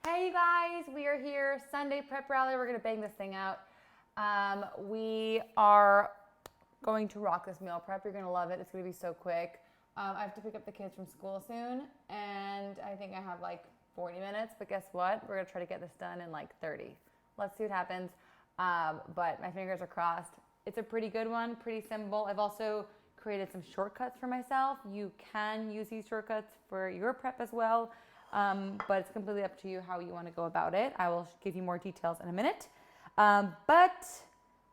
Hey you guys, we are here, Sunday prep rally. We're gonna bang this thing out. We are going to rock this meal prep. You're gonna love it. It's gonna be so quick. I have to pick up the kids from school soon, and I think I have like 40 minutes, but guess what? We're gonna try to get this done in like 30. Let's see what happens, but my fingers are crossed. It's a pretty good one, pretty simple. I've also created some shortcuts for myself. You can use these shortcuts for your prep as well. But it's completely up to you how you want to go about it. I will give you more details in a minute. But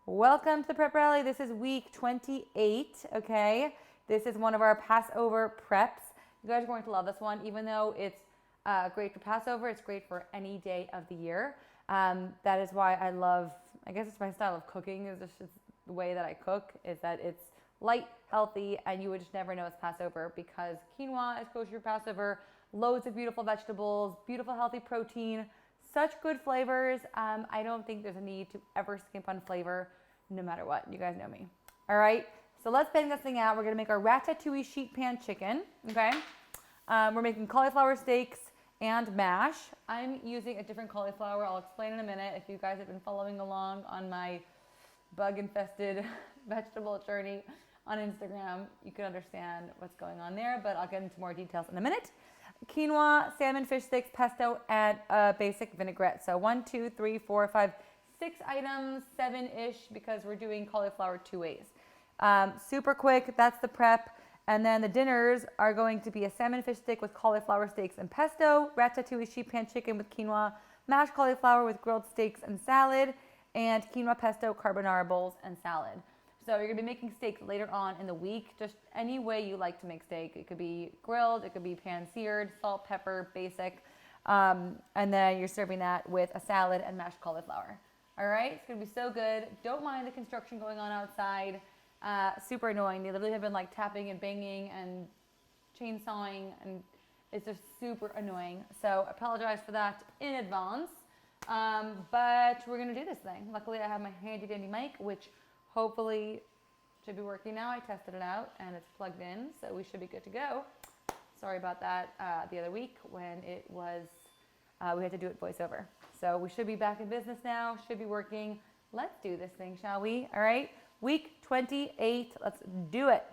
welcome to the prep rally. This is week 28, okay? This is one of our Passover preps. You guys are going to love this one. Even though it's great for Passover, it's great for any day of the year. That is why I love, I guess it's my style of cooking, is just the way that I cook, is that it's light, healthy, and you would just never know it's Passover because quinoa is kosher for Passover. Loads of beautiful vegetables, beautiful healthy protein, such good flavors. I don't think there's a need to ever skimp on flavor no matter what. You guys know me. All right, so let's bang this thing out. We're gonna make our Ratatouille sheet pan chicken, okay? We're making cauliflower steaks and mash. I'm using a different cauliflower. I'll explain in a minute. If you guys have been following along on my bug-infested vegetable journey on Instagram, you can understand what's going on there, but I'll get into more details in a minute. Quinoa, salmon, fish sticks, pesto, and a basic vinaigrette. So 1, 2, 3, 4, 5, 6 items, 7-ish, because we're doing cauliflower 2 ways. Super quick, that's the prep. And then the dinners are going to be a salmon fish stick with cauliflower steaks and pesto, ratatouille sheet pan chicken with quinoa, mashed cauliflower with grilled steaks and salad, and quinoa pesto carbonara bowls and salad. So you're gonna be making steak later on in the week, just any way you like to make steak. It could be grilled, it could be pan-seared, salt, pepper, basic. And then you're serving that with a salad and mashed cauliflower. All right, it's gonna be so good. Don't mind the construction going on outside. Super annoying. They literally have been like tapping and banging and chainsawing, and it's just super annoying. So apologize for that in advance. But we're gonna do this thing. Luckily I have my handy dandy mic, which hopefully should be working now. I tested it out and it's plugged in, so we should be good to go. Sorry about that the other week when it was, we had to do it voiceover. So we should be back in business now, should be working. Let's do this thing, shall we? All right, week 28, let's do it.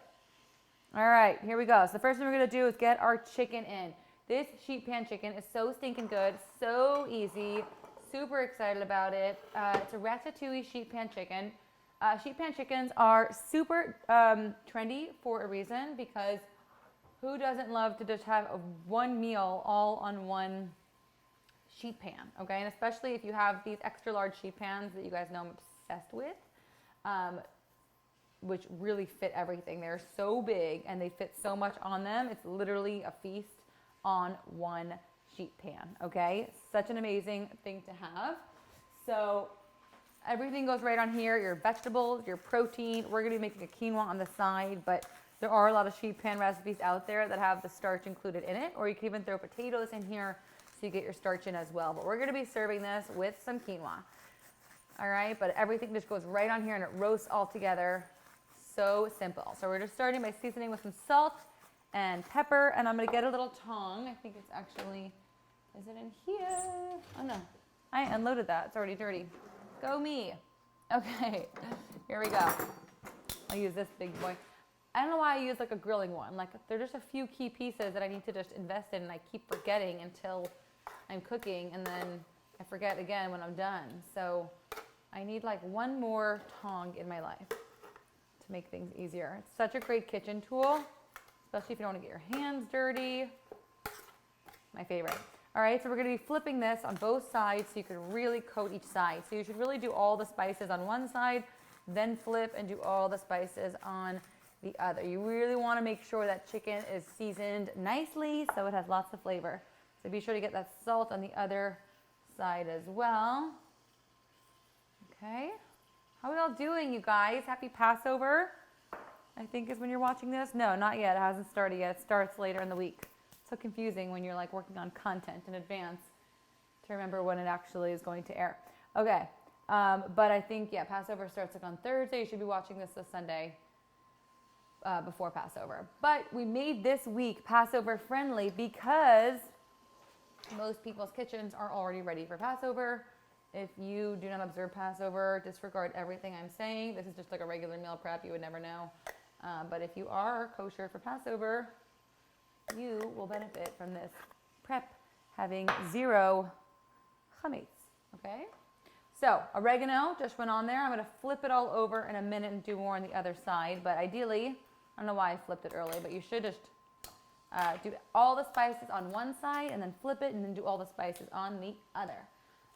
All right, here we go. So the first thing we're gonna do is get our chicken in. This sheet pan chicken is so stinking good, so easy, super excited about it. It's a ratatouille sheet pan chicken. Sheet pan chickens are super trendy for a reason, because who doesn't love to just have one meal all on one sheet pan, okay? And especially if you have these extra large sheet pans that you guys know I'm obsessed with, which really fit everything. They're so big and they fit so much on them. It's literally a feast on one sheet pan, okay? Such an amazing thing to have. So everything goes right on here, your vegetables, your protein. We're gonna be making a quinoa on the side, but there are a lot of sheet pan recipes out there that have the starch included in it, or you can even throw potatoes in here so you get your starch in as well. But we're gonna be serving this with some quinoa. All right, but everything just goes right on here and it roasts all together. So simple. So we're just starting by seasoning with some salt and pepper, and I'm gonna get a little tong. I think it's actually, is it in here? Oh no, I unloaded that, it's already dirty. Go me. Okay, here we go. I'll use this big boy. I don't know why I use like a grilling one. Like, there are just a few key pieces that I need to just invest in, and I keep forgetting until I'm cooking, and then I forget again when I'm done. So I need like one more tong in my life to make things easier. It's such a great kitchen tool, especially if you don't want to get your hands dirty. My favorite. All right, so we're gonna be flipping this on both sides so you can really coat each side. So you should really do all the spices on one side, then flip and do all the spices on the other. You really wanna make sure that chicken is seasoned nicely so it has lots of flavor. So be sure to get that salt on the other side as well. Okay, how are we all doing, you guys? Happy Passover, I think is when you're watching this. No, not yet, it hasn't started yet. It starts later in the week. So confusing when you're like working on content in advance to remember when it actually is going to air. Okay, but I think, yeah, Passover starts like on Thursday. You should be watching this Sunday before Passover. But we made this week Passover friendly because Most people's kitchens are already ready for Passover. If you do not observe Passover, disregard everything I'm saying. This is just like a regular meal prep. You would never know. But if you are kosher for Passover, you will benefit from this prep having 0 chametz, okay? So oregano just went on there. I'm gonna flip it all over in a minute and do more on the other side. But ideally, I don't know why I flipped it early, but you should just do all the spices on one side and then flip it and then do all the spices on the other.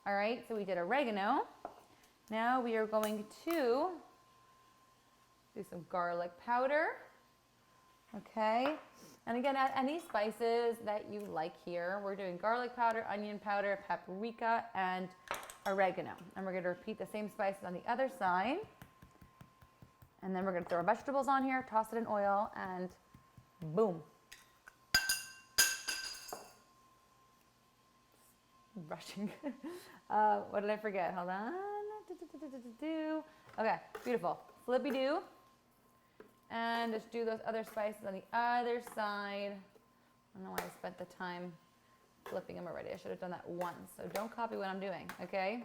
All right, so we did oregano. Now we are going to do some garlic powder, okay? And again, add any spices that you like here. We're doing garlic powder, onion powder, paprika, and oregano. And we're gonna repeat the same spices on the other side. And then we're gonna throw our vegetables on here, toss it in oil, and boom. Rushing. What did I forget? Hold on. Okay, beautiful. Flippy-do. And just do those other spices on the other side. I don't know why I spent the time flipping them already. I should have done that once. So don't copy what I'm doing, okay?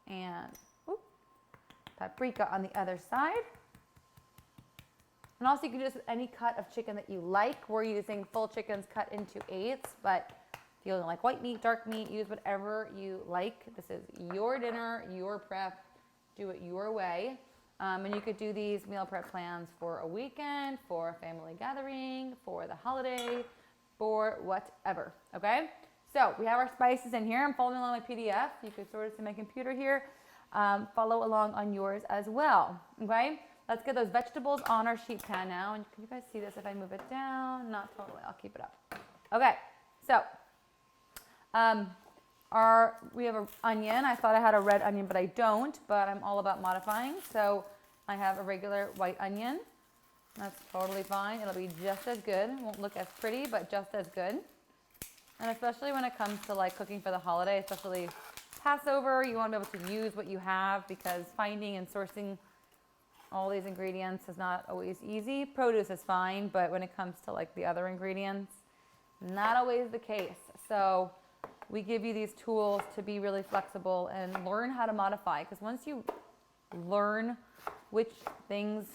And whoop, paprika on the other side. And also you can do this with any cut of chicken that you like. We're using full chickens cut into 8ths, but if you don't like white meat, dark meat, use whatever you like. This is your dinner, your prep. Do it your way. And you could do these meal prep plans for a weekend, for a family gathering, for the holiday, for whatever, okay? So we have our spices in here. I'm following along my PDF. You could sort of see my computer here. Follow along on yours as well, okay? Let's get those vegetables on our sheet pan now. And can you guys see this if I move it down? Not totally, I'll keep it up. Okay, so we have an onion. I thought I had a red onion, but I don't, but I'm all about modifying. So I have a regular white onion. That's totally fine. It'll be just as good. It won't look as pretty, but just as good. And especially when it comes to like cooking for the holiday, especially Passover, you want to be able to use what you have because finding and sourcing all these ingredients is not always easy. Produce is fine, but when it comes to like the other ingredients, not always the case. So we give you these tools to be really flexible and learn how to modify. Because once you learn which things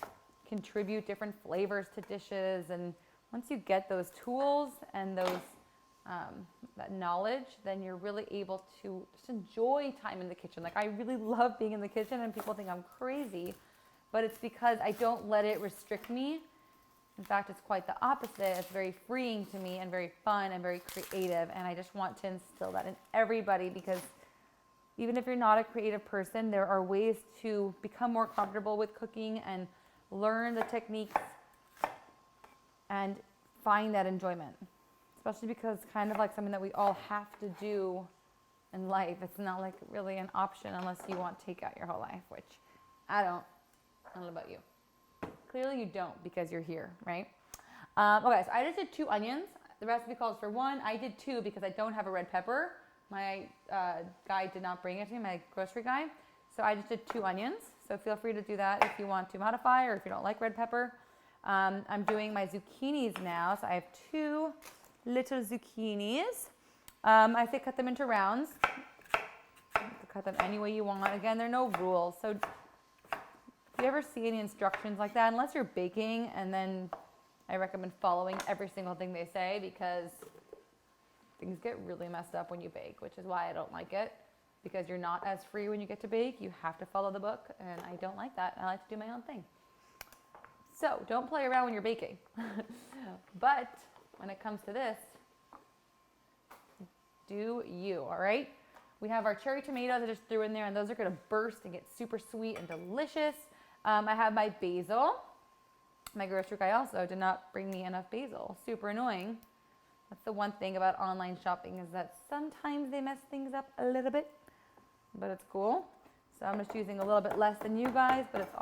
contribute different flavors to dishes, and once you get those tools and those that knowledge, then you're really able to just enjoy time in the kitchen. Like I really love being in the kitchen, and people think I'm crazy, but it's because I don't let it restrict me. In fact, it's quite the opposite. It's very freeing to me and very fun and very creative. And I just want to instill that in everybody because even if you're not a creative person, there are ways to become more comfortable with cooking and learn the techniques and find that enjoyment. Especially because it's kind of like something that we all have to do in life. It's not like really an option unless you want takeout your whole life, which I don't know about you. Clearly you don't because you're here, right? Okay, so I just did 2 onions. The recipe calls for 1. I did 2 because I don't have a red pepper. My guy did not bring it to me, my grocery guy. So I just did 2 onions. So feel free to do that if you want to modify or if you don't like red pepper. I'm doing my zucchinis now. So I have 2 little zucchinis. I say cut them into rounds. You can cut them any way you want. Again, there are no rules. So if you ever see any instructions like that, unless you're baking, and then I recommend following every single thing they say because things get really messed up when you bake, which is why I don't like it, because you're not as free when you get to bake. You have to follow the book, and I don't like that. I like to do my own thing. So don't play around when you're baking. But when it comes to this, do you, all right? We have our cherry tomatoes I just threw in there, and those are gonna burst and get super sweet and delicious. I have my basil. My grocery guy also did not bring me enough basil. Super annoying. That's the one thing about online shopping is that sometimes they mess things up a little bit, but it's cool. So I'm just using a little bit less than you guys, but it's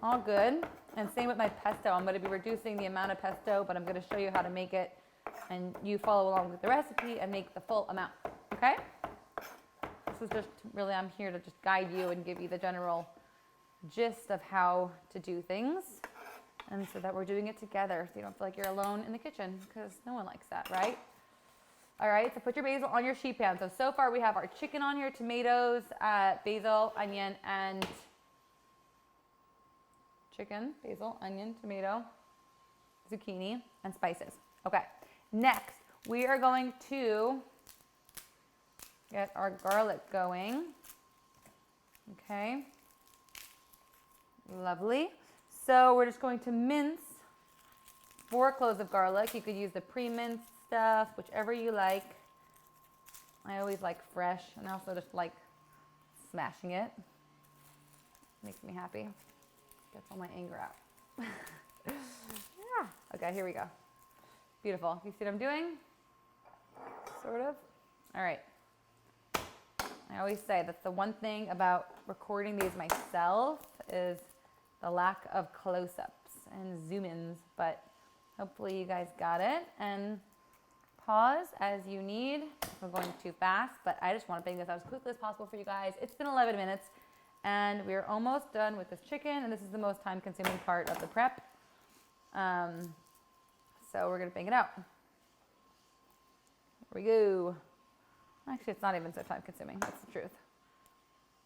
all good. And same with my pesto. I'm going to be reducing the amount of pesto, but I'm going to show you how to make it, and you follow along with the recipe and make the full amount, okay? This is just really, I'm here to just guide you and give you the general gist of how to do things, and so that we're doing it together so you don't feel like you're alone in the kitchen, because no one likes that, right? All right, so put your basil on your sheet pan. So far we have our chicken on here, tomatoes, basil, onion, and chicken, basil, onion, tomato, zucchini, and spices. Okay, next we are going to get our garlic going. Okay, lovely. So we're just going to mince 4 cloves of garlic. You could use the pre-minced stuff, whichever you like. I always like fresh, and I also just like smashing it. Makes me happy. Gets all my anger out. Yeah. Okay, here we go. Beautiful. You see what I'm doing? Sort of. All right. I always say that's the one thing about recording these myself is the lack of close-ups and zoom-ins, but hopefully you guys got it. And pause as you need if I'm going too fast, but I just want to bang this out as quickly as possible for you guys. It's been 11 minutes and we're almost done with this chicken, and this is the most time-consuming part of the prep. So we're gonna bang it out. Here we go. Actually, it's not even so time-consuming, that's the truth.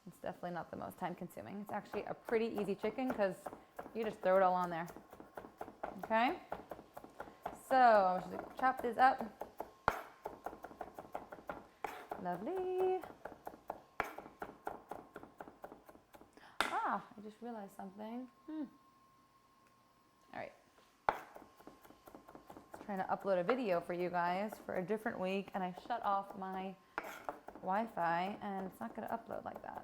It's definitely not the most time-consuming. It's actually a pretty easy chicken because you just throw it all on there. Okay? So I'm just gonna chop this up. Lovely. Ah, I just realized something. All right. I was trying to upload a video for you guys for a different week, and I shut off my Wi-Fi, and it's not going to upload like that.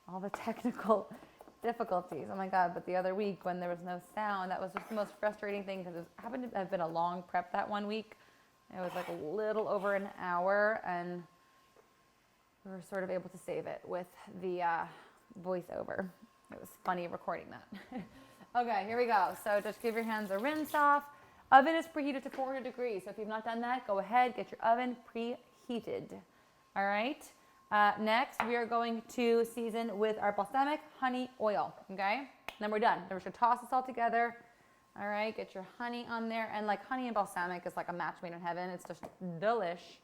All the technical difficulties. Oh my God, but the other week when there was no sound, that was just the most frustrating thing because it happened to have been a long prep that one week. It was like a little over an hour, and we were sort of able to save it with the voiceover. It was funny recording that. Okay, here we go. So just give your hands a rinse off. Oven is preheated to 400 degrees. So if you've not done that, go ahead, get your oven preheated. All right. Next, we are going to season with our balsamic honey oil. Okay. And then we're done. Then we're going to toss this all together. All right, get your honey on there. And like honey and balsamic is like a match made in heaven. It's just delish.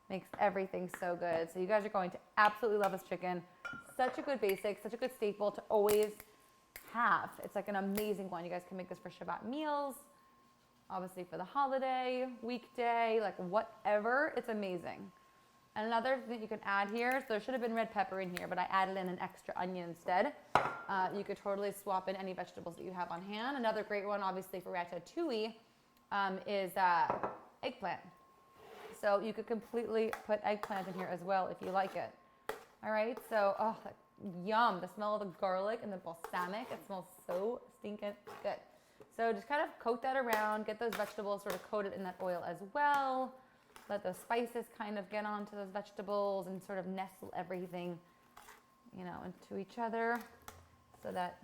Makes everything so good. So you guys are going to absolutely love this chicken. Such a good basic, such a good staple to always have. It's like an amazing one. You guys can make this for Shabbat meals, obviously for the holiday, weekday, like whatever. It's amazing. And another thing you can add here, so there should have been red pepper in here, but I added in an extra onion instead. You could totally swap in any vegetables that you have on hand. Another great one, obviously, for ratatouille is eggplant. So you could completely put eggplant in here as well if you like it. All right, so, oh, yum. The smell of the garlic and the balsamic, it smells so stinking good. So just kind of coat that around, get those vegetables sort of coated in that oil as well. Let those spices kind of get onto those vegetables and sort of nestle everything, you know, into each other so that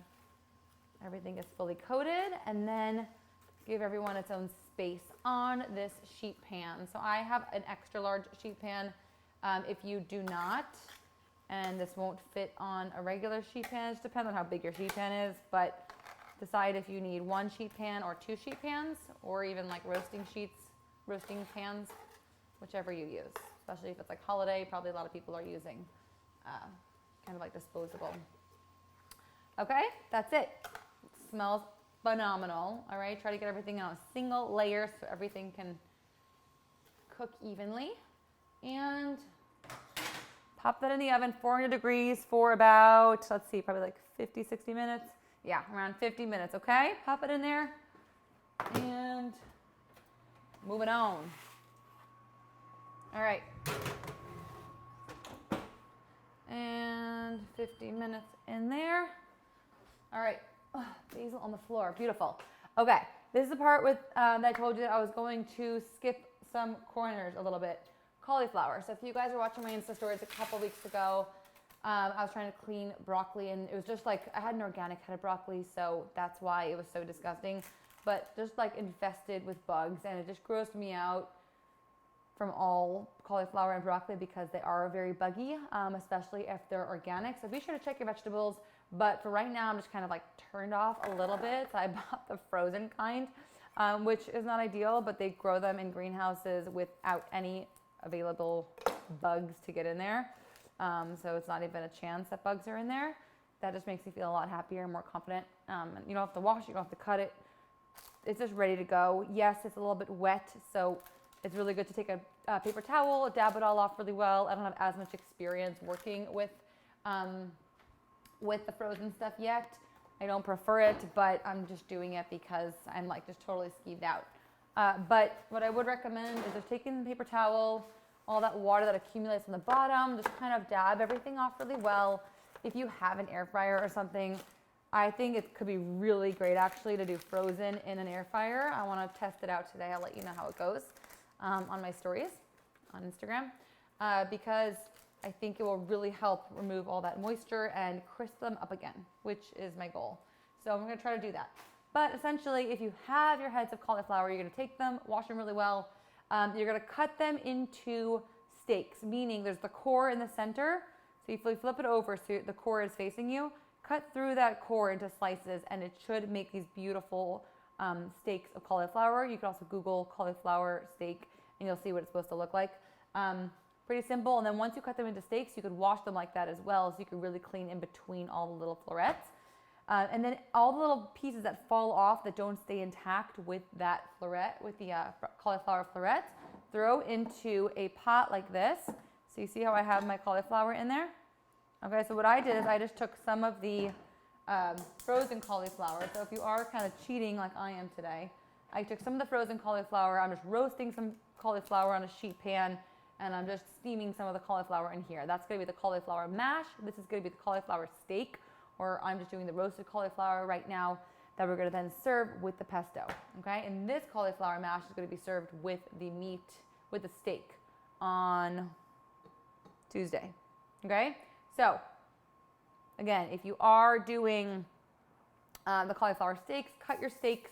everything is fully coated. And then give everyone its own space on this sheet pan. So I have an extra large sheet pan. If you do not, and this won't fit on a regular sheet pan, it just depends on how big your sheet pan is, but decide if you need 1 sheet pan or 2 sheet pans, or even like roasting pans, whichever you use, especially if it's like holiday. Probably a lot of people are using kind of like disposable. Okay, that's it. It smells phenomenal. All right, try to get everything on a single layer so everything can cook evenly. And pop that in the oven, 400 degrees for about, let's see, probably like 50, 60 minutes. Yeah, around 50 minutes, okay? Pop it in there and moving on. All right. And 50 minutes in there. All right, basil on the floor, beautiful. Okay, this is the part with that I told you that I was going to skip some corners a little bit. Cauliflower. So if you guys were watching my Insta stories a couple weeks ago, I was trying to clean broccoli, and it was just like, I had an organic head of broccoli, so that's why it was so disgusting, but just like infested with bugs, and it just grossed me out from all cauliflower and broccoli because they are very buggy, especially if they're organic. So be sure to check your vegetables, but for right now, I'm just kind of like turned off a little bit. So I bought the frozen kind. which is not ideal, but they grow them in greenhouses without any available bugs to get in there. So it's not even a chance that bugs are in there. That just makes me feel a lot happier and more confident. And you don't have to wash it, you don't have to cut it. It's just ready to go. Yes, it's a little bit wet, so it's really good to take a paper towel, dab it all off really well. I don't have as much experience working with the frozen stuff yet. I don't prefer it, but I'm just doing it because I'm like just totally skeeved out. But what I would recommend is just taking the paper towel, all that water that accumulates on the bottom, just kind of dab everything off really well. If you have an air fryer or something, I think it could be really great actually to do frozen in an air fryer. I want to test it out today. I'll let you know how it goes on my stories on Instagram because I think it will really help remove all that moisture and crisp them up again, which is my goal. So I'm going to try to do that. But essentially, if you have your heads of cauliflower, you're going to take them, wash them really well. You're going to cut them into steaks, meaning there's the core in the center. So if you flip it over so the core is facing you, cut through that core into slices, and it should make these beautiful steaks of cauliflower. You can also Google cauliflower steak, and you'll see what it's supposed to look like. Pretty simple. And then once you cut them into steaks, you could wash them like that as well, so you can really clean in between all the little florets. And then all the little pieces that fall off that don't stay intact with that floret, with the cauliflower florets, throw into a pot like this. So you see how I have my cauliflower in there? Okay, so what I did is I just took some of the frozen cauliflower. So if you are kind of cheating like I am today, I took some of the frozen cauliflower. I'm just roasting some cauliflower on a sheet pan, and I'm just steaming some of the cauliflower in here. That's going to be the cauliflower mash. This is going to be the cauliflower steak, or I'm just doing the roasted cauliflower right now that we're going to then serve with the pesto. Okay, and this cauliflower mash is going to be served with the meat, with the steak on Tuesday. Okay, so again, if you are doing the cauliflower steaks, cut your steaks,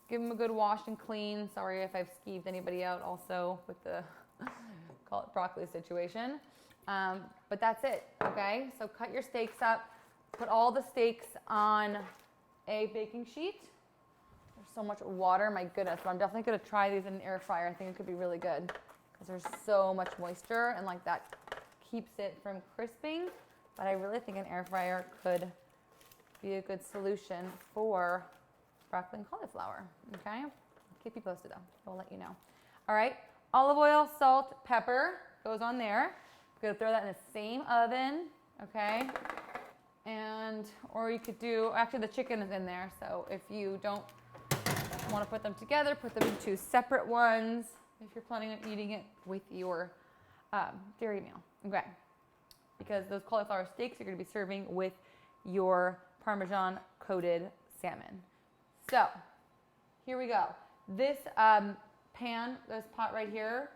give them a good wash and clean. Sorry if I've skeeved anybody out also with the broccoli situation. But that's it, okay? So cut your steaks up, put all the steaks on a baking sheet. There's so much water, my goodness. But I'm definitely gonna try these in an air fryer. I think it could be really good because there's so much moisture and like that keeps it from crisping. But I really think an air fryer could be a good solution for broccoli and cauliflower, okay? I'll keep you posted though, I'll let you know. All right, olive oil, salt, pepper goes on there. We're gonna throw that in the same oven, okay? And, or you could do, actually the chicken is in there, so if you don't want to put them together, put them in two separate ones if you're planning on eating it with your dairy meal, okay? Because those cauliflower steaks you're gonna be serving with your Parmesan coated salmon. So, here we go. This pan, this pot right here,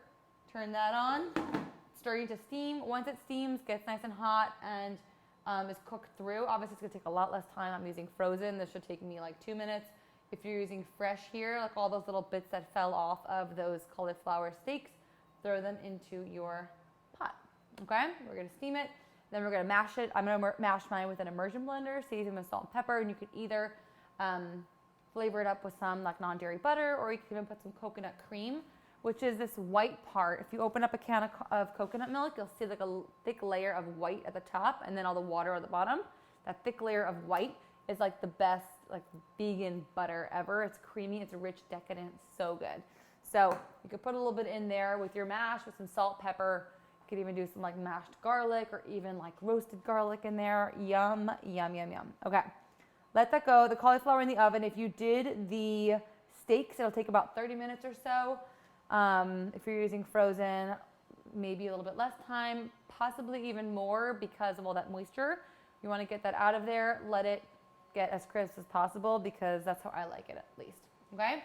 turn that on, starting to steam. Once it steams, gets nice and hot and is cooked through. Obviously, it's gonna take a lot less time. I'm using frozen. This should take me like 2 minutes. If you're using fresh here, like all those little bits that fell off of those cauliflower steaks, throw them into your pot, okay? We're gonna steam it, then we're gonna mash it. I'm gonna mash mine with an immersion blender, season with salt and pepper, and you could either flavor it up with some like non-dairy butter, or you can even put some coconut cream, which is this white part. If you open up a can of coconut milk, you'll see like a thick layer of white at the top and then all the water at the bottom. That thick layer of white is like the best like vegan butter ever. It's creamy, it's rich, decadent, so good. So you could put a little bit in there with your mash with some salt, pepper. You could even do some like mashed garlic or even like roasted garlic in there. Yum, yum, yum, yum. Okay, let that go. The cauliflower in the oven. If you did the steaks, it'll take about 30 minutes or so. If you're using frozen, maybe a little bit less time, possibly even more because of all that moisture. You want to get that out of there, let it get as crisp as possible because that's how I like it at least, okay?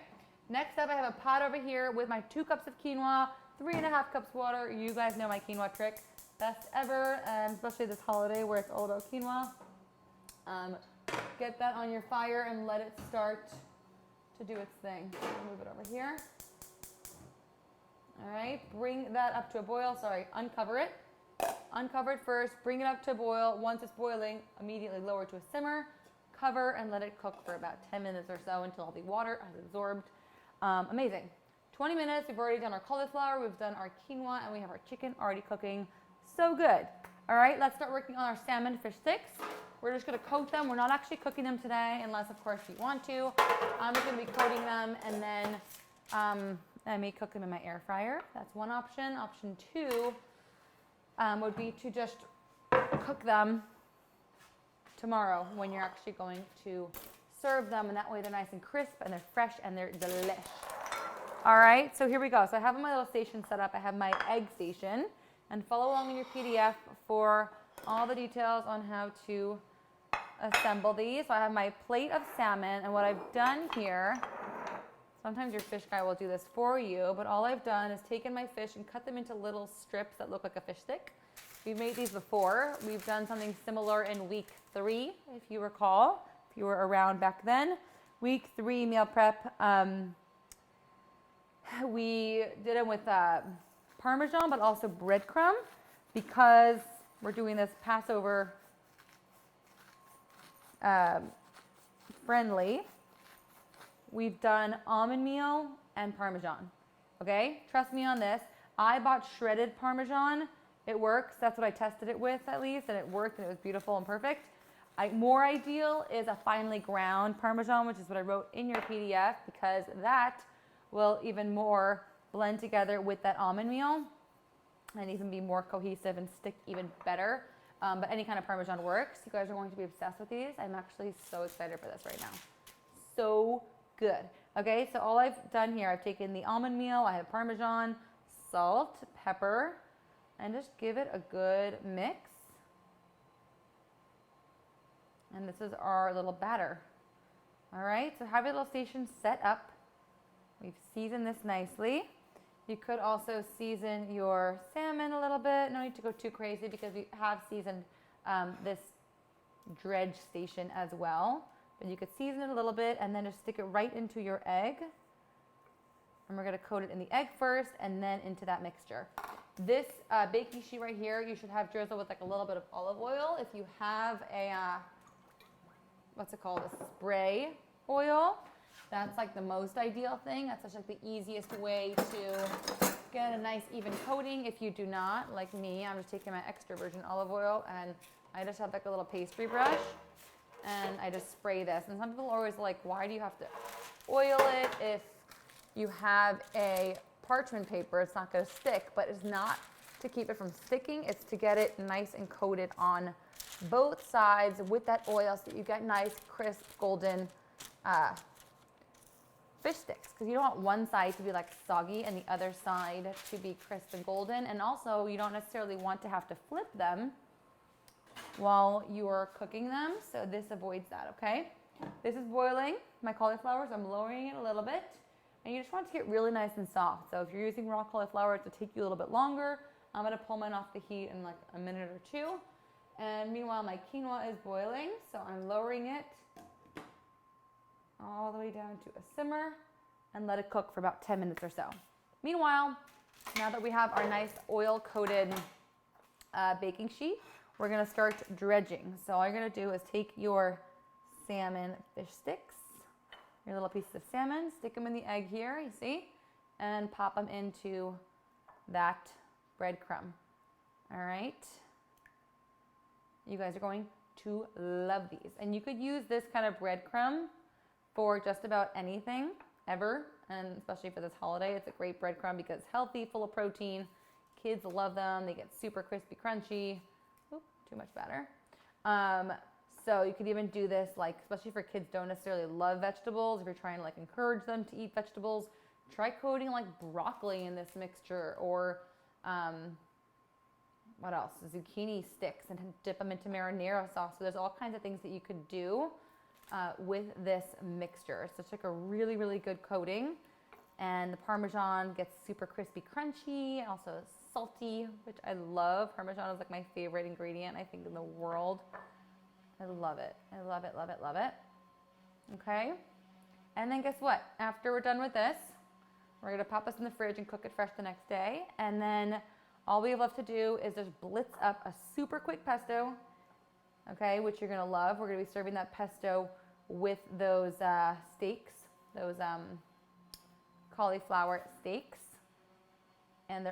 Next up, I have a pot over here with my 2 cups of quinoa, 3.5 cups water. You guys know my quinoa trick, best ever, especially this holiday where it's all about quinoa. Get that on your fire and let it start to do its thing. Move it over here. All right, bring that up to a boil. Sorry, uncover it. Uncover it first, bring it up to a boil. Once it's boiling, immediately lower to a simmer. cover and let it cook for about 10 minutes or so until all the water has absorbed. Amazing. 20 minutes, we've already done our cauliflower, we've done our quinoa, and we have our chicken already cooking. So good. All right, let's start working on our salmon fish sticks. We're just gonna coat them. We're not actually cooking them today, unless of course you want to. I'm just gonna be coating them, and then I may cook them in my air fryer. That's one option. Option two would be to just cook them tomorrow when you're actually going to serve them, and that way they're nice and crisp and they're fresh and they're delish. All right, so here we go. So I have my little station set up. I have my egg station, and follow along in your PDF for all the details on how to assemble these. So I have my plate of salmon, and what I've done here, sometimes your fish guy will do this for you, but all I've done is taken my fish and cut them into little strips that look like a fish stick. We've made these before. We've done something similar in week 3, if you recall, if you were around back then. Week 3 meal prep, we did it with Parmesan, but also breadcrumb, because we're doing this Passover friendly. We've done almond meal and Parmesan, okay? Trust me on this. I bought shredded Parmesan. It works. That's what I tested it with, at least, and it worked, and it was beautiful and perfect. More ideal is a finely ground Parmesan, which is what I wrote in your PDF, because that will even more blend together with that almond meal and even be more cohesive and stick even better. But any kind of Parmesan works. You guys are going to be obsessed with these. I'm actually so excited for this right now. So good. Okay, so all I've done here, I've taken the almond meal, I have Parmesan, salt, pepper, and just give it a good mix. And this is our little batter. All right, so have your little station set up. We've seasoned this nicely. You could also season your salmon a little bit. No need to go too crazy, because we have seasoned this dredge station as well. But you could season it a little bit and then just stick it right into your egg. And we're gonna coat it in the egg first and then into that mixture. This baking sheet right here, you should have drizzled with like a little bit of olive oil. If you have a, what's it called, a spray oil, that's like the most ideal thing. That's just like the easiest way to get a nice even coating. If you do not, like me, I'm just taking my extra virgin olive oil, and I just have like a little pastry brush, and I just spray this. And some people are always like, why do you have to oil it if you have a parchment paper? It's not gonna stick. But it's not to keep it from sticking, it's to get it nice and coated on both sides with that oil, so that you get nice, crisp, golden fish sticks, because you don't want one side to be like soggy and the other side to be crisp and golden. And also, you don't necessarily want to have to flip them while you are cooking them, so this avoids that, okay? This is boiling, my cauliflower, so I'm lowering it a little bit, and you just want it to get really nice and soft. So if you're using raw cauliflower, it'll take you a little bit longer. I'm gonna pull mine off the heat in like a minute or two, and meanwhile my quinoa is boiling, so I'm lowering it all the way down to a simmer and let it cook for about 10 minutes or so. Meanwhile, now that we have our nice oil-coated baking sheet, we're gonna start dredging. So all you're gonna do is take your salmon fish sticks, your little pieces of salmon, stick them in the egg here, you see, and pop them into that breadcrumb. All right. You guys are going to love these. And you could use this kind of breadcrumb for just about anything ever, and especially for this holiday. It's a great breadcrumb because it's healthy, full of protein. Kids love them. They get super crispy, crunchy. Oop, too much batter. So you could even do this, like, especially for kids who don't necessarily love vegetables. If you're trying to like encourage them to eat vegetables, try coating like broccoli in this mixture, or what else? Zucchini sticks, and dip them into marinara sauce. So there's all kinds of things that you could do with this mixture. So it's like a really, really good coating. And the Parmesan gets super crispy, crunchy, also salty, which I love. Parmesan is like my favorite ingredient, I think, in the world. I love it. I love it, love it, love it. Okay. And then guess what? After we're done with this, we're gonna pop this in the fridge and cook it fresh the next day. And then all we have left to do is just blitz up a super quick pesto, okay, which you're gonna love. We're gonna be serving that pesto with those steaks, those cauliflower steaks. And the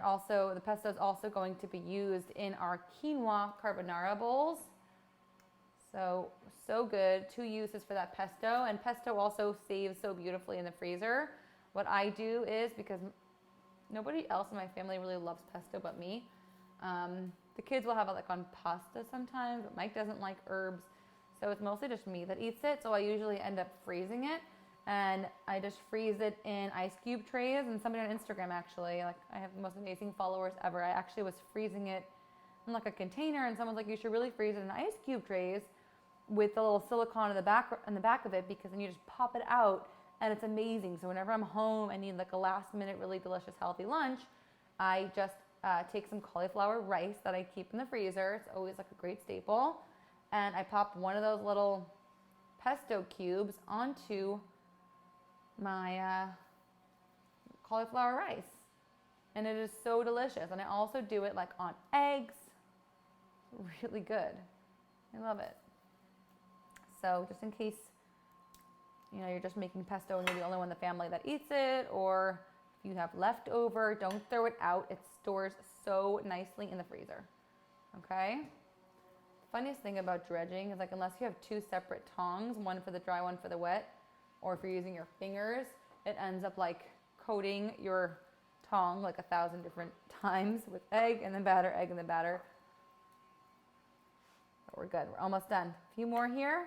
pesto is also going to be used in our quinoa carbonara bowls. So good. 2 uses for that pesto. And pesto also saves so beautifully in the freezer. What I do is, because nobody else in my family really loves pesto but me, the kids will have it like on pasta sometimes, but Mike doesn't like herbs. So it's mostly just me that eats it. So I usually end up freezing it. And I just freeze it in ice cube trays. And somebody on Instagram actually, like I have the most amazing followers ever. I actually was freezing it in like a container, and someone's like, you should really freeze it in ice cube trays with the little silicone in the back of it, because then you just pop it out and it's amazing. So whenever I'm home and need like a last minute, really delicious, healthy lunch, I just take some cauliflower rice that I keep in the freezer. It's always like a great staple. And I pop one of those little pesto cubes onto my cauliflower rice, and it is so delicious. And I also do it like on eggs. Really good. I love it. So just in case you're just making pesto and you're the only one in the family that eats it, or if you have leftover, don't throw it out. It stores so nicely in the freezer. Okay. Funniest thing about dredging is, like, unless you have 2 separate tongs, one for the dry, one for the wet, or if you're using your fingers, it ends up like coating your tongue like 1,000 different times with egg and then batter, egg and then batter. But we're good. We're almost done. A few more here.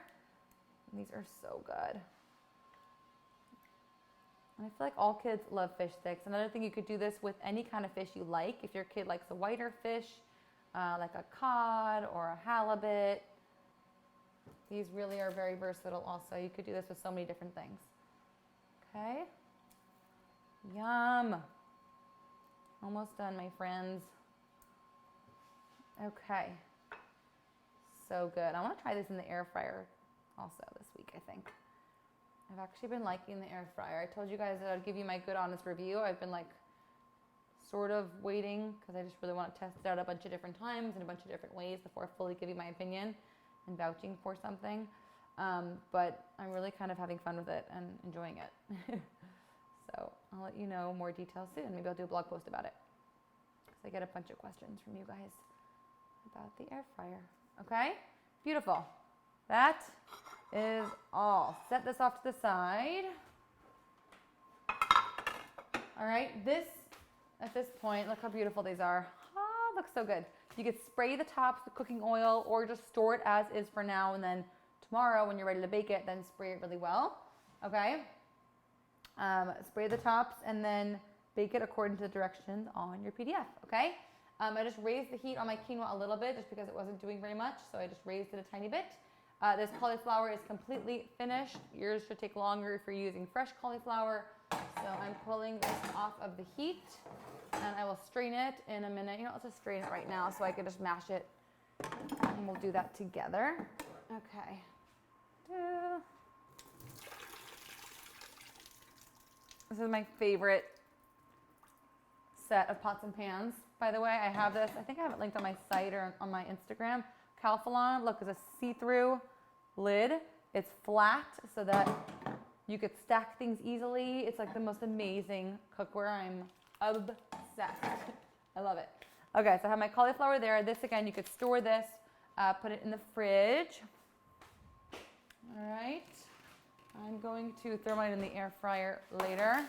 These are so good. And I feel like all kids love fish sticks. Another thing, you could do this with any kind of fish you like. If your kid likes a whiter fish, like a cod or a halibut, these really are very versatile also. You could do this with so many different things. Okay. Yum. Almost done, my friends. Okay. So good. I want to try this in the air fryer also this week, I think. I've actually been liking the air fryer. I told you guys that I'd give you my good honest review. I've been like sort of waiting because I just really want to test it out a bunch of different times in a bunch of different ways before I fully give you my opinion and vouching for something. But I'm really kind of having fun with it and enjoying it. So I'll let you know more details soon. Maybe I'll do a blog post about it, because I get a bunch of questions from you guys about the air fryer. Okay? Beautiful. That is all. Set this off to the side. All right, at this point, look how beautiful these are. Ah, looks so good. You could spray the tops with cooking oil, or just store it as is for now, and then tomorrow when you're ready to bake it, then spray it really well. Okay? Spray the tops and then bake it according to the directions on your PDF. Okay? I just raised the heat on my quinoa a little bit just because it wasn't doing very much, so I just raised it a tiny bit. This cauliflower is completely finished. Yours should take longer if you're using fresh cauliflower. So I'm pulling this off of the heat, and I will strain it in a minute. Let's just strain it right now so I can just mash it, and we'll do that together. Okay. This is my favorite set of pots and pans. By the way, I have this. I think I have it linked on my site or on my Instagram. Cauliflower, look, is a see-through lid. It's flat so that you could stack things easily. It's like the most amazing cookware. I'm obsessed. I love it. Okay, so I have my cauliflower there. This, again, you could store this, put it in the fridge. All right. I'm going to throw mine in the air fryer later.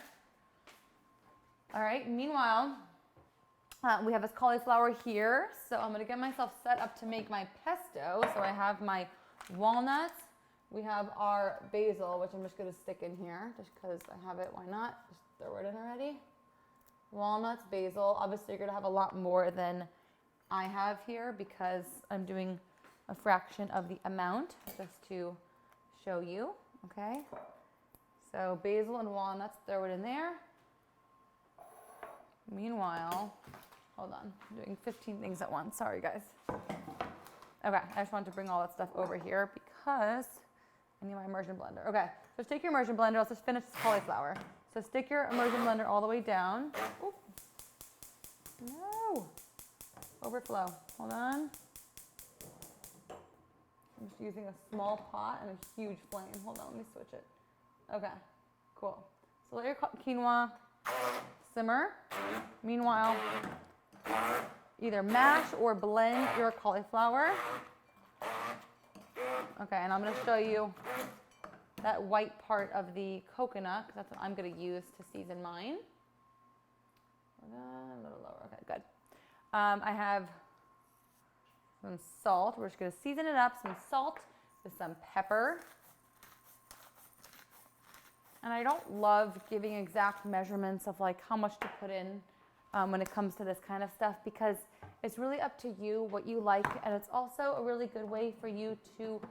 All right, meanwhile, we have this cauliflower here. So I'm gonna get myself set up to make my pesto. So I have my walnuts. We have our basil, which I'm just gonna stick in here just because I have it, why not? Just throw it in already. Walnuts, basil. Obviously you're gonna have a lot more than I have here because I'm doing a fraction of the amount just to show you, okay? So basil and walnuts, throw it in there. Meanwhile, hold on, I'm doing 15 things at once. Sorry, guys. Okay, I just wanted to bring all that stuff over here because I need my immersion blender. Okay, so take your immersion blender. Let's just finish this cauliflower. So stick your immersion blender all the way down. Ooh. No. Overflow. Hold on. I'm just using a small pot and a huge flame. Hold on, let me switch it. Okay, cool. So let your quinoa simmer. Meanwhile, either mash or blend your cauliflower. Okay, and I'm gonna show you that white part of the coconut, because that's what I'm gonna use to season mine. A little lower, okay, good. I have some salt. We're just gonna season it up, some salt with some pepper. And I don't love giving exact measurements of like how much to put in when it comes to this kind of stuff, because it's really up to you what you like, and it's also a really good way for you to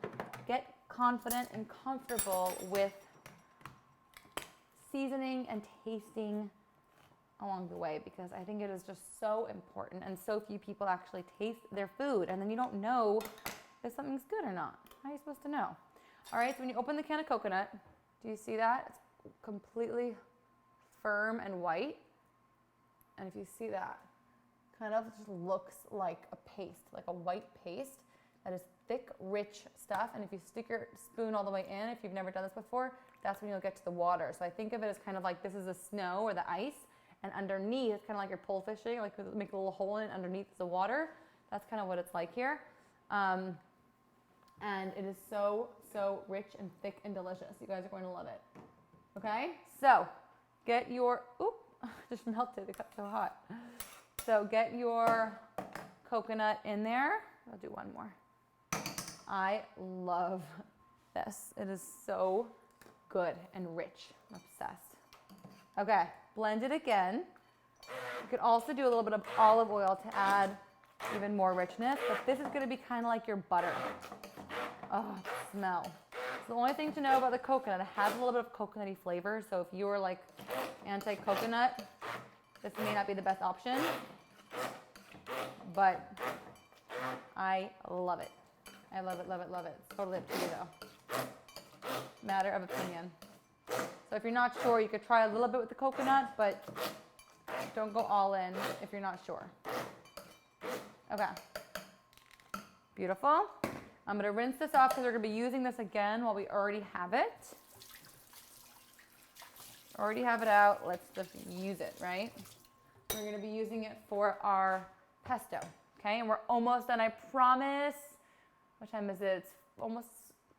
get confident and comfortable with seasoning and tasting along the way, because I think it is just so important, and so few people actually taste their food, and then you don't know if something's good or not. How are you supposed to know? All right, so when you open the can of coconut, do you see that? It's completely firm and white. And if you see that, kind of just looks like a paste, like a white paste that is thick, rich stuff. And if you stick your spoon all the way in, if you've never done this before, that's when you'll get to the water. So I think of it as kind of like this is the snow or the ice, and underneath it's kind of like you're pole fishing, like make a little hole in it, underneath the water. That's kind of what it's like here. And it is so, so rich and thick and delicious. You guys are going to love it. Okay, so get your, oop, just melted, it got so hot. So get your coconut in there. I'll do one more. I love this. It is so good and rich. I'm obsessed. Okay, blend it again. You could also do a little bit of olive oil to add even more richness, but this is going to be kind of like your butter. Oh, smell. So the only thing to know about the coconut, it has a little bit of coconutty flavor, so if you're like anti-coconut, this may not be the best option, but I love it. I love it, love it, love it. It's totally up to you though. Matter of opinion. So if you're not sure, you could try a little bit with the coconut, but don't go all in if you're not sure. Okay. Beautiful. I'm going to rinse this off because we're going to be using this again while we already have it. Already have it out. Let's just use it, right? We're going to be using it for our pesto. Okay, and we're almost done, I promise. What time is it? It's almost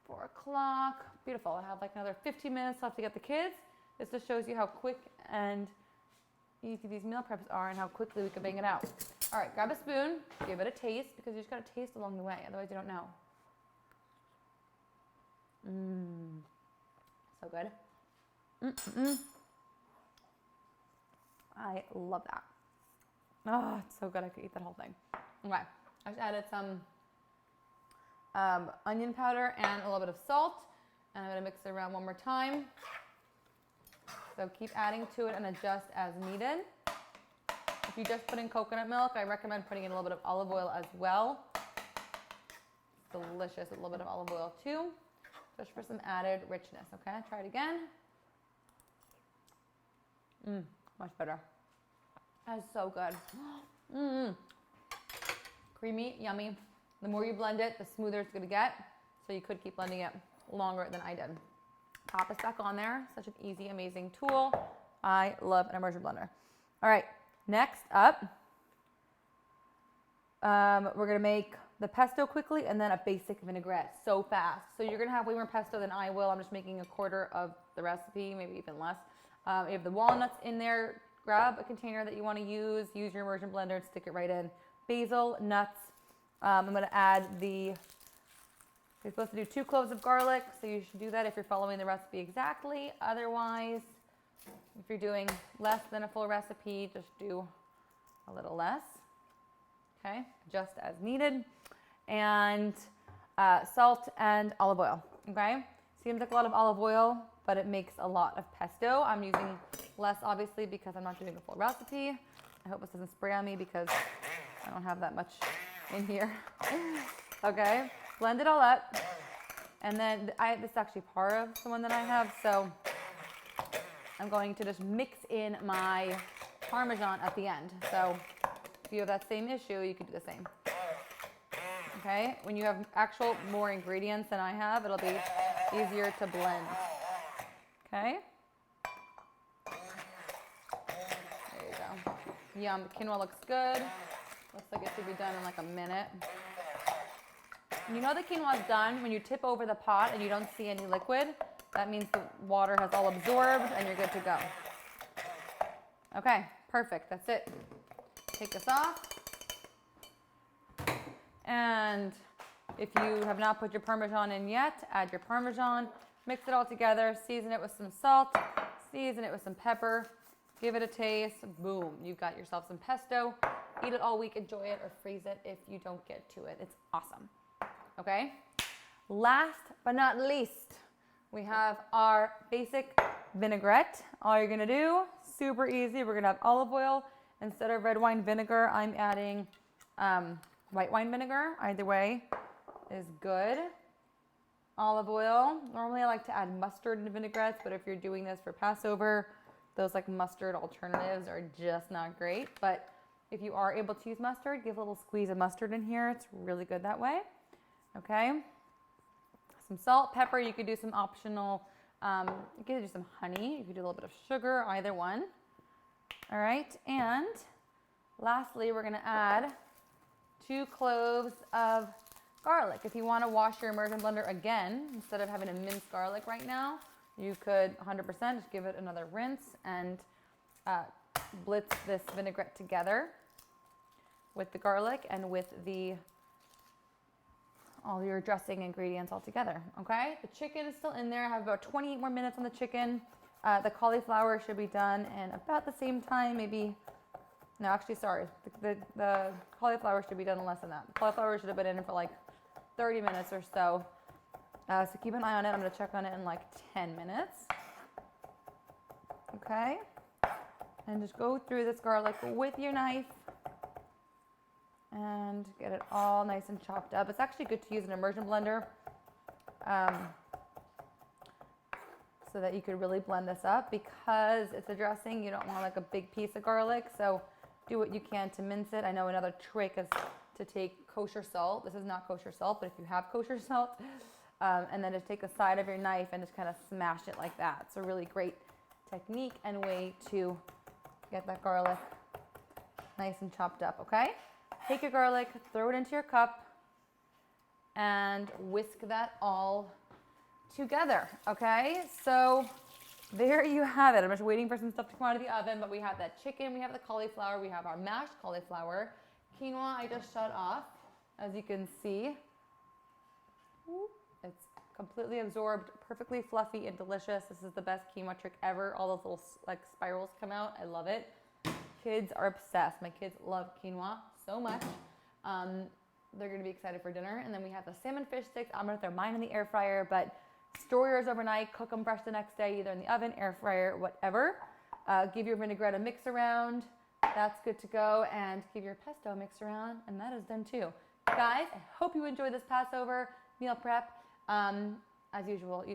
4 o'clock. Beautiful. I have like another 15 minutes left to get the kids. This just shows you how quick and easy these meal preps are and how quickly we can bang it out. All right, grab a spoon, give it a taste, because you just got to taste along the way. Otherwise, you don't know. So good. I love that. Oh, it's so good. I could eat that whole thing. Okay, I just added some onion powder and a little bit of salt, and I'm going to mix it around one more time. So keep adding to it and adjust as needed. If you just put in coconut milk, I recommend putting in a little bit of olive oil as well. It's delicious with a little bit of olive oil too, just for some added richness. Okay, try it again. Much better. That is so good. Creamy, yummy. The more you blend it, the smoother it's going to get. So you could keep blending it longer than I did. Pop this back on there. Such an easy, amazing tool. I love an immersion blender. All right, next up, we're going to make the pesto quickly and then a basic vinaigrette so fast. So you're going to have way more pesto than I will. I'm just making a quarter of the recipe, maybe even less. You have the walnuts in there. Grab a container that you want to use. Use your immersion blender and stick it right in. Basil, nuts. I'm going to add you're supposed to do 2 cloves of garlic, so you should do that if you're following the recipe exactly. Otherwise, if you're doing less than a full recipe, just do a little less. Okay, just as needed. And salt and olive oil. Okay, seems like a lot of olive oil, but it makes a lot of pesto. I'm using less, obviously, because I'm not doing a full recipe. I hope this doesn't spray on me because I don't have that much in here. Okay, blend it all up. And then this is actually part of the one that I have, so I'm going to just mix in my Parmesan at the end. So if you have that same issue, you could do the same. Okay, when you have actual more ingredients than I have, it'll be easier to blend. Okay. There you go. Yum, the quinoa looks good. Looks like it should be done in like a minute. You know the quinoa is done when you tip over the pot and you don't see any liquid. That means the water has all absorbed and you're good to go. Okay, perfect. That's it. Take this off. And if you have not put your Parmesan in yet, add your Parmesan. Mix it all together. Season it with some salt. Season it with some pepper. Give it a taste. Boom. You've got yourself some pesto. Eat it all week. Enjoy it or freeze it if you don't get to it. It's awesome. Okay? Last but not least, we have our basic vinaigrette. All you're going to do, super easy. We're going to have olive oil. Instead of red wine vinegar, I'm adding white wine vinegar. Either way is good. Olive oil. Normally I like to add mustard in vinaigrettes, but if you're doing this for Passover, those like mustard alternatives are just not great. But if you are able to use mustard, give a little squeeze of mustard in here. It's really good that way. Okay. Some salt, pepper. You could do some optional, you could do some honey. You could do a little bit of sugar, either one. All right. And lastly, we're going to add 2 cloves of garlic. If you want to wash your immersion blender again, instead of having to mince garlic right now, you could 100% just give it another rinse and blitz this vinaigrette together with the garlic and with all your dressing ingredients all together. Okay, the chicken is still in there. I have about 28 more minutes on the chicken. The cauliflower should be done in about the same time, maybe. No, actually, sorry. The cauliflower should be done in less than that. The cauliflower should have been in for like 30 minutes or so. So keep an eye on it. I'm going to check on it in like 10 minutes. Okay. And just go through this garlic with your knife and get it all nice and chopped up. It's actually good to use an immersion blender so that you could really blend this up. Because it's a dressing, you don't want like a big piece of garlic. So do what you can to mince it. I know another trick is to take kosher salt. This is not kosher salt, but if you have kosher salt, and then just take the side of your knife and just kind of smash it like that. It's a really great technique and way to get that garlic nice and chopped up, okay? Take your garlic, throw it into your cup, and whisk that all together, okay? So there you have it. I'm just waiting for some stuff to come out of the oven, but we have that chicken, we have the cauliflower, we have our mashed cauliflower. Quinoa I just shut off, as you can see. It's completely absorbed, perfectly fluffy and delicious. This is the best quinoa trick ever. All those little like spirals come out. I love it. Kids are obsessed. My kids love quinoa so much. They're going to be excited for dinner. And then we have the salmon fish sticks. I'm going to throw mine in the air fryer, but store yours overnight. Cook them fresh the next day, either in the oven, air fryer, whatever. Give your vinaigrette a mix around. That's good to go. And give your pesto a mix around, and that is done too. Guys, I hope you enjoyed this Passover meal prep. As usual,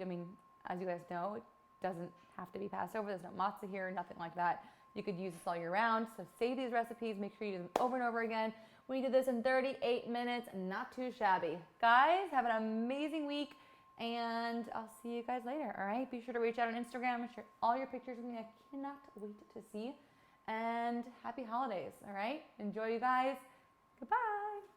as you guys know, it doesn't have to be Passover. There's no matzah here, nothing like that. You could use this all year round. So save these recipes. Make sure you use them over and over again. We did this in 38 minutes. Not too shabby. Guys, have an amazing week, and I'll see you guys later, all right? Be sure to reach out on Instagram and share all your pictures with me. I cannot wait to see. And happy holidays, all right? Enjoy, you guys. Goodbye.